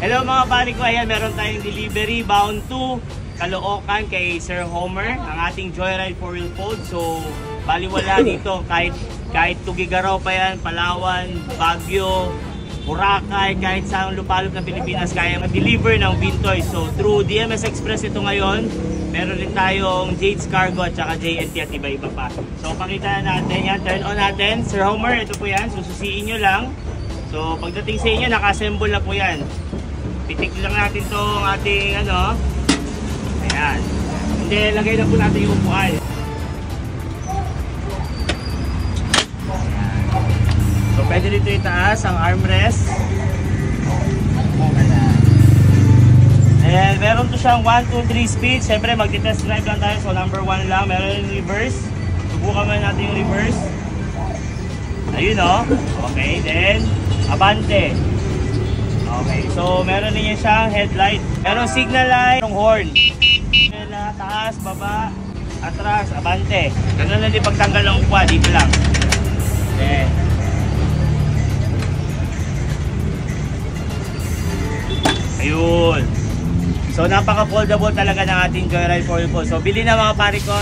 Hello mga pare ko, ayan meron tayong delivery bound to Caloocan kay Sir Homer, ang ating Joyride 4-wheel fold. So baliwala dito kahit Tugigaraw pa yan, Palawan, Baguio, Boracay, kahit saan lupalop ng Pilipinas kaya mag-deliver ng Vintoy. So through DMS Express ito ngayon, meron din tayong Jade's Cargo at saka JNT at iba-iba pa. So pakita natin yan, turn on natin. Sir Homer, ito po yan, sususiin nyo lang. So pagdating sa inyo, naka-assemble na po yan. Pitik lang natin itong ating ano. Ayan. Hindi, lagay na po natin yung upuan. So pwede dito itaas ang armrest. And meron to siyang 1, 2, 3 speed. Siyempre magti-test drive lang tayo. So number 1 lang. Meron yung reverse. Subukan mo natin yung reverse. Ayun o. Okay, then abante. Okay, so meron din siyang headlight. Meron signal light, yung horn. Taas, baba, atras, abante. Ganun lang din pagtanggal ng upuan. Dito lang. Then ayun. So napaka-foldable talaga ng ating Joyride 4-wheel fold. So bili na mga pare ko.